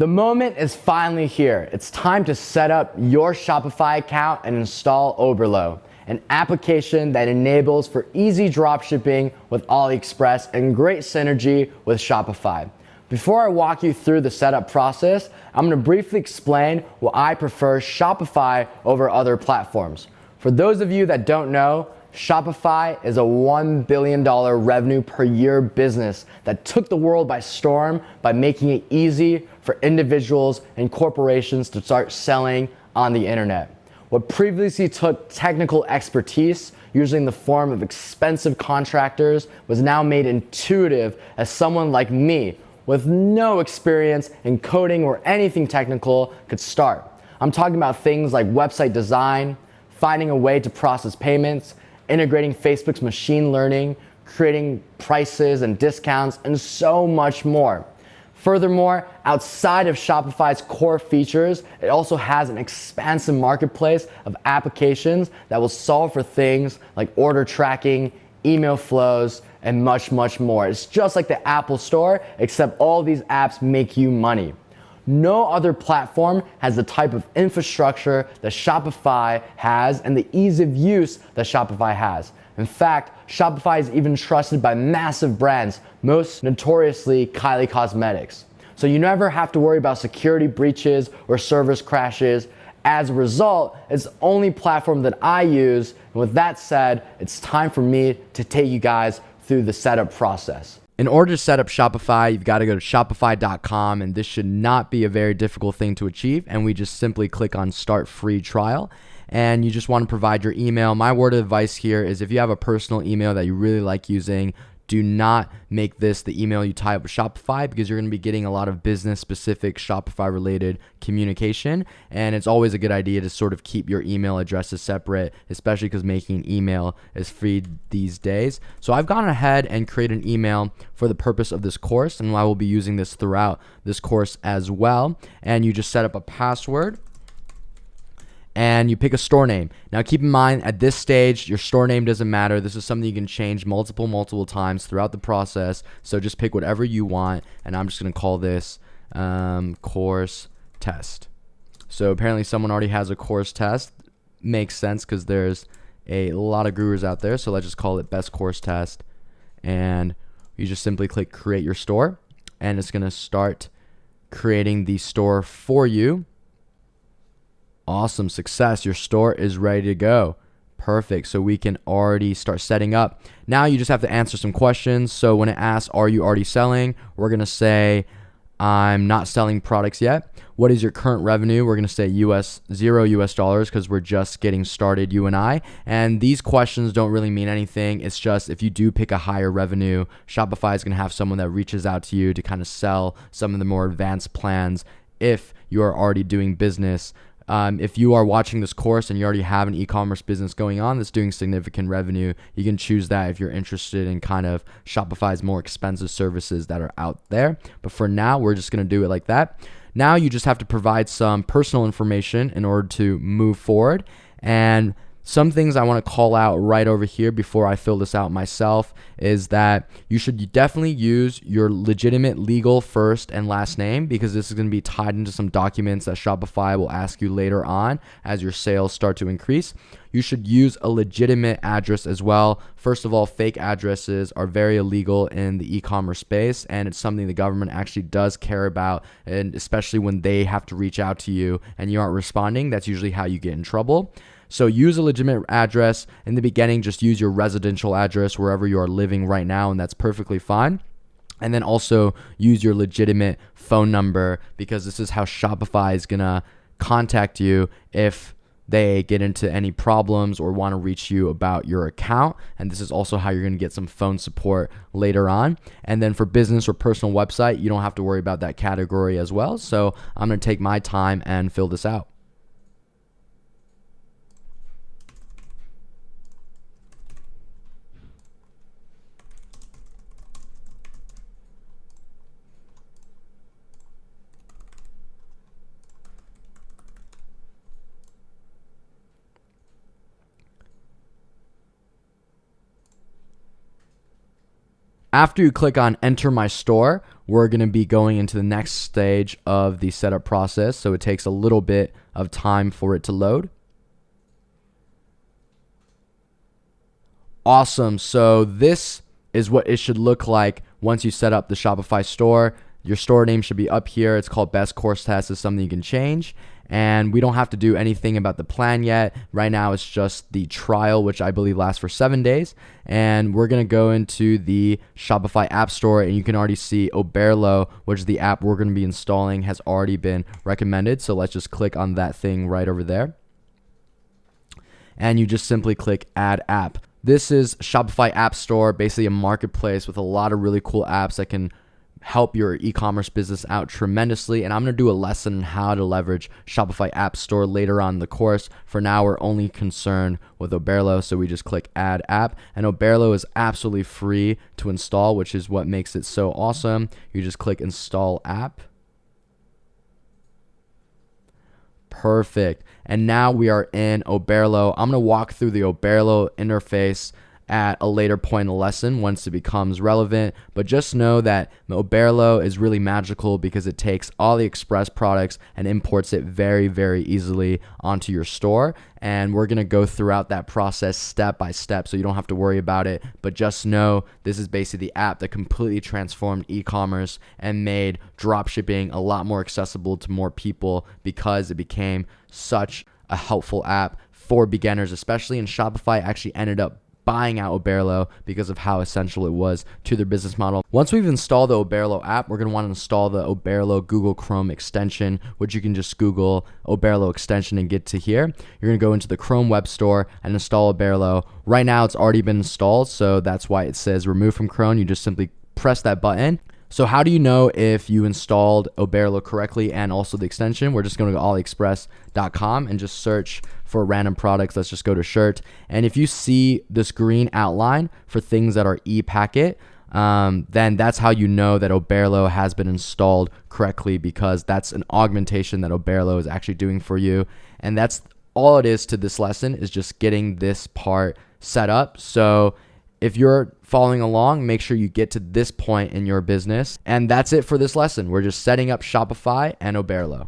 The moment is finally here. It's time to set up your Shopify account and install Oberlo, an application that enables for easy dropshipping with AliExpress and great synergy with Shopify. Before I walk you through the setup process, I'm going to briefly explain why I prefer Shopify over other platforms. For those of you that don't know, Shopify is a $1 billion revenue per year business that took the world by storm by making it easy for individuals and corporations to start selling on the internet. What previously took technical expertise, usually in the form of expensive contractors, was now made intuitive as someone like me with no experience in coding or anything technical could start. I'm talking about things like website design, finding a way to process payments, integrating Facebook's machine learning, creating prices and discounts, and so much more. Furthermore, outside of Shopify's core features, it also has an expansive marketplace of applications that will solve for things like order tracking, email flows, and much, much more. It's just like the Apple Store, except all these apps make you money. No other platform has the type of infrastructure that Shopify has and the ease of use that Shopify has. In fact, Shopify is even trusted by massive brands, most notoriously Kylie Cosmetics. So you never have to worry about security breaches or service crashes. As a result, it's the only platform that I use. And with that said, it's time for me to take you guys through the setup process. In order to set up Shopify, you've got to go to shopify.com, and this should not be a very difficult thing to achieve. And we just simply click on Start Free Trial, and you just want to provide your email. My word of advice here is if you have a personal email that you really like using, do not make this the email you tie up with Shopify, because you're going to be getting a lot of business-specific Shopify-related communication, and it's always a good idea to sort of keep your email addresses separate, especially because making an email is free these days. So I've gone ahead and created an email for the purpose of this course, and I will be using this throughout this course as well. And you just set up a password, and you pick a store name. Now keep in mind, at this stage, your store name doesn't matter. This is something you can change multiple times throughout the process. So just pick whatever you want, and I'm just gonna call this course test. So apparently someone already has a course test. Makes sense because there's a lot of gurus out there. So let's just call it best course test. And you just simply click create your store, and it's gonna start creating the store for you. Awesome, success. Your store is ready to go. Perfect. So we can already start setting up. Now you just have to answer some questions. So when it asks, are you already selling? We're going to say, I'm not selling products yet. What is your current revenue? We're going to say $0 because we're just getting started, you and I. And these questions don't really mean anything. It's just if you do pick a higher revenue, Shopify is going to have someone that reaches out to you to kind of sell some of the more advanced plans if you are already doing business. If you are watching this course and you already have an e-commerce business going on that's doing significant revenue, you can choose that if you're interested in kind of Shopify's more expensive services that are out there. But for now, we're just going to do it like that. Now you just have to provide some personal information in order to move forward. And some things I want to call out right over here before I fill this out myself is that you should definitely use your legitimate legal first and last name, because this is going to be tied into some documents that Shopify will ask you later on as your sales start to increase. You should use a legitimate address as well. First of all, fake addresses are very illegal in the e-commerce space, and it's something the government actually does care about, and especially when they have to reach out to you and you aren't responding, that's usually how you get in trouble. So use a legitimate address. In the beginning, just use your residential address wherever you are living right now, and that's perfectly fine. And then also use your legitimate phone number, because this is how Shopify is going to contact you if they get into any problems or want to reach you about your account. And this is also how you're going to get some phone support later on. And then for business or personal website, you don't have to worry about that category as well. So I'm going to take my time and fill this out. After you click on enter my store, we're going to be going into the next stage of the setup process. So it takes a little bit of time for it to load. Awesome. So this is what it should look like once you set up the Shopify store. Your store name should be up here. It's called Best Course Test. It's something you can change. And we don't have to do anything about the plan yet. Right now, it's just the trial, which I believe lasts for 7 days. And we're going to go into the Shopify App Store, and you can already see Oberlo, which is the app we're going to be installing, has already been recommended. So let's just click on that thing right over there. And you just simply click Add App. This is Shopify App Store, basically a marketplace with a lot of really cool apps that can help your e-commerce business out tremendously. And I'm going to do a lesson on how to leverage Shopify App Store later on in the course. For now, we're only concerned with Oberlo, so we just click Add App. And Oberlo is absolutely free to install, which is what makes it so awesome. You just click Install App. Perfect. And now we are in Oberlo. I'm going to walk through the Oberlo interface at a later point in the lesson once it becomes relevant, but just know that Oberlo is really magical because it takes AliExpress products and imports it very, very easily onto your store. And we're going to go throughout that process step by step, so you don't have to worry about it. But just know this is basically the app that completely transformed e-commerce and made dropshipping a lot more accessible to more people because it became such a helpful app for beginners, especially. And Shopify actually ended up buying out Oberlo because of how essential it was to their business model. Once we've installed the Oberlo app, we're going to want to install the Oberlo Google Chrome extension, which you can just Google Oberlo extension and get to here. You're going to go into the Chrome Web Store and install Oberlo. Right now, it's already been installed, so that's why it says remove from Chrome. You just simply press that button. So how do you know if you installed Oberlo correctly and also the extension? We're just going to go aliexpress.com and just search for random products. Let's just go to shirt. And if you see this green outline for things that are e-packet, then that's how you know that Oberlo has been installed correctly, because that's an augmentation that Oberlo is actually doing for you. And that's all it is to this lesson, is just getting this part set up. So if you're following along, make sure you get to this point in your business. And that's it for this lesson. We're just setting up Shopify and Oberlo.